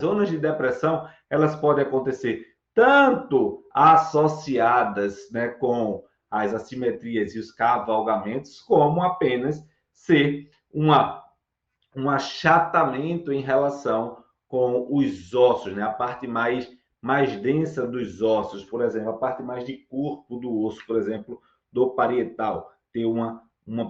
zonas de depressão, elas podem acontecer tanto associadas, né, com as assimetrias e os cavalgamentos, como apenas ser um achatamento em relação com os ossos, né? A parte mais densa dos ossos, por exemplo, a parte mais de corpo do osso, por exemplo, do parietal, ter uma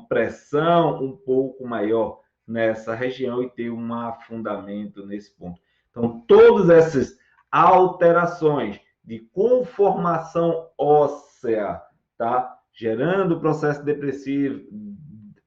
pressão um pouco maior nessa região e ter um afundamento nesse ponto. Então, todas essas alterações de conformação óssea, tá? Gerando processo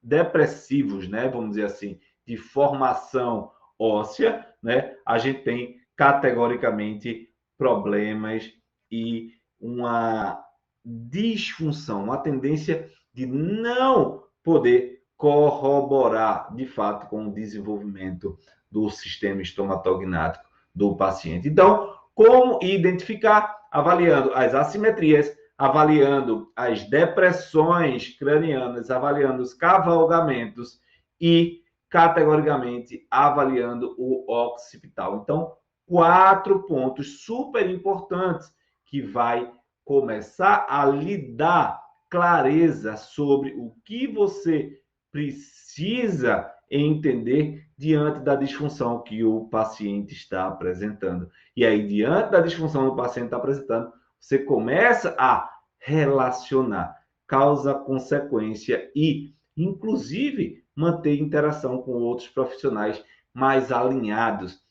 depressivos, né? Vamos dizer assim, de formação óssea, né? A gente tem categoricamente problemas e uma disfunção, uma tendência de não poder corroborar de fato com o desenvolvimento do sistema estomatognático do paciente. Então, como identificar? Avaliando as assimetrias, avaliando as depressões cranianas, avaliando os cavalgamentos e categoricamente avaliando o occipital. Então, 4 pontos super importantes que vai começar a lhe dar clareza sobre o que você precisa entender diante da disfunção que o paciente está apresentando. E aí, diante da disfunção que o paciente está apresentando, você começa a relacionar causa-consequência e, inclusive, manter interação com outros profissionais mais alinhados,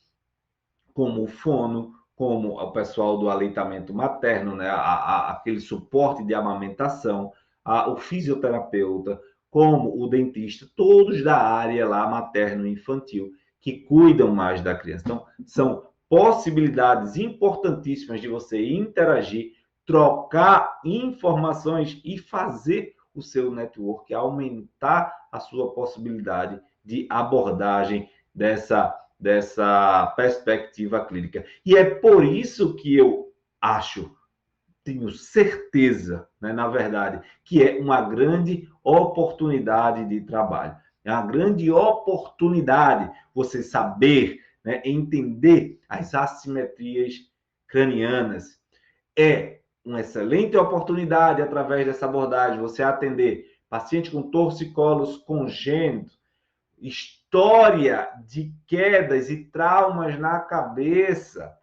como o fono, como o pessoal do aleitamento materno, né? Aquele suporte de amamentação, o fisioterapeuta, como o dentista, todos da área lá materno-infantil, que cuidam mais da criança. Então, são possibilidades importantíssimas de você interagir, trocar informações e fazer o seu network, aumentar a sua possibilidade de abordagem dessa perspectiva clínica. E é por isso que eu acho, tenho certeza, né, na verdade, que é uma grande oportunidade de trabalho. É uma grande oportunidade você saber, né, entender as assimetrias cranianas. É uma excelente oportunidade, através dessa abordagem, você atender paciente com torcicolos congênitos, história de quedas e traumas na cabeça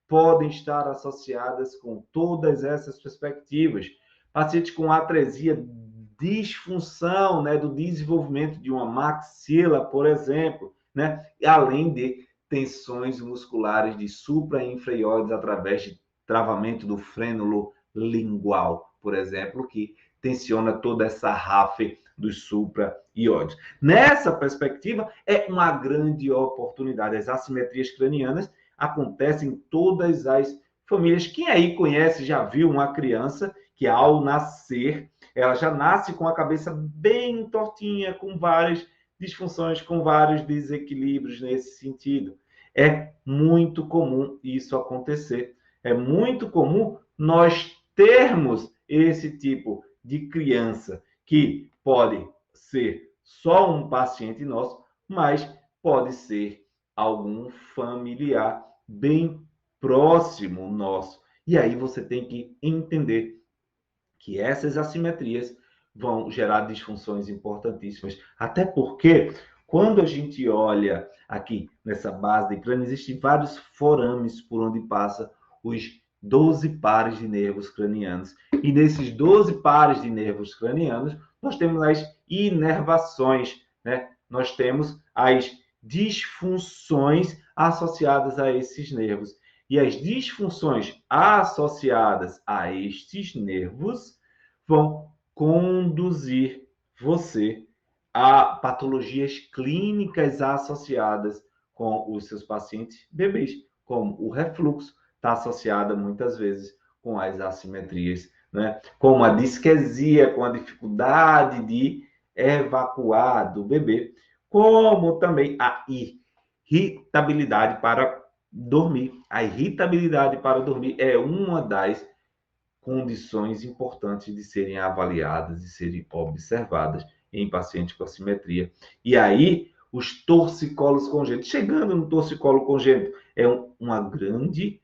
podem estar associadas com todas essas perspectivas. Paciente com atresia, disfunção, né, do desenvolvimento de uma maxila, por exemplo, né, além de tensões musculares de suprainferiores através de travamento do frênulo lingual, por exemplo, que tensiona toda essa ráfia dos supra-iódios. Nessa perspectiva, é uma grande oportunidade. As assimetrias cranianas acontecem em todas as famílias. Quem aí conhece, já viu uma criança que ao nascer, ela já nasce com a cabeça bem tortinha, com várias disfunções, com vários desequilíbrios nesse sentido. É muito comum isso acontecer. É muito comum nós termos esse tipo de criança que pode ser só um paciente nosso, mas pode ser algum familiar bem próximo nosso. E aí você tem que entender que essas assimetrias vão gerar disfunções importantíssimas. Até porque, quando a gente olha aqui nessa base de crânio, existem vários forames por onde passa os 12 pares de nervos cranianos. E nesses 12 pares de nervos cranianos, nós temos as inervações, né? Nós temos as disfunções associadas a esses nervos. E as disfunções associadas a estes nervos vão conduzir você a patologias clínicas associadas com os seus pacientes bebês, como o refluxo, está associada muitas vezes com as assimetrias, né? Como a disquesia, com a dificuldade de evacuar do bebê, como também a irritabilidade para dormir. A irritabilidade para dormir é uma das condições importantes de serem avaliadas e serem observadas em pacientes com assimetria. E aí, os torcicolos congênitos. Chegando no torcicolo congênito, é uma grande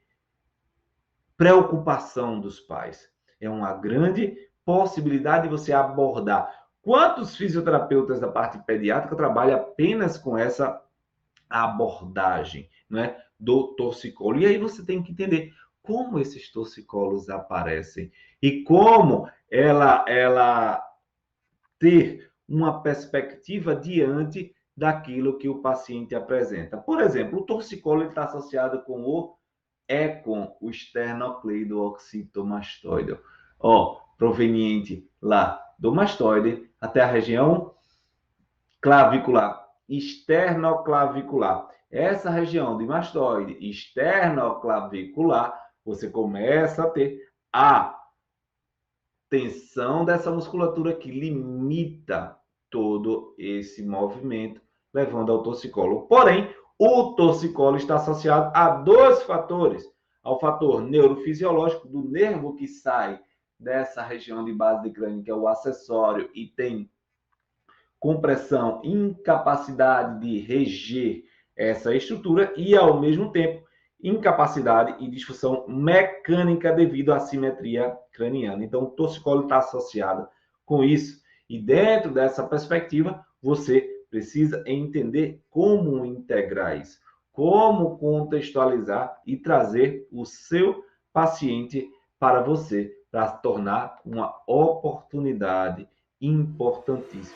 preocupação dos pais. É uma grande possibilidade de você abordar. Quantos fisioterapeutas da parte pediátrica trabalham apenas com essa abordagem, né, do torcicolo? E aí você tem que entender como esses torcicolos aparecem e como ela ter uma perspectiva diante daquilo que o paciente apresenta. Por exemplo, o torcicolo está associado com o esternocleidomastoide, proveniente lá do mastoide até a região clavicular, esternoclavicular. Essa região de mastoide esternoclavicular, você começa a ter a tensão dessa musculatura que limita todo esse movimento, levando ao torcicolo. Porém, o torcicolo está associado a dois fatores: ao fator neurofisiológico do nervo que sai dessa região de base de crânio, que é o acessório, e tem compressão, incapacidade de reger essa estrutura, e ao mesmo tempo incapacidade e disfunção mecânica devido à assimetria craniana. Então, o torcicolo está associado com isso. E dentro dessa perspectiva, você precisa entender como integrar isso, como contextualizar e trazer o seu paciente para você, para tornar uma oportunidade importantíssima.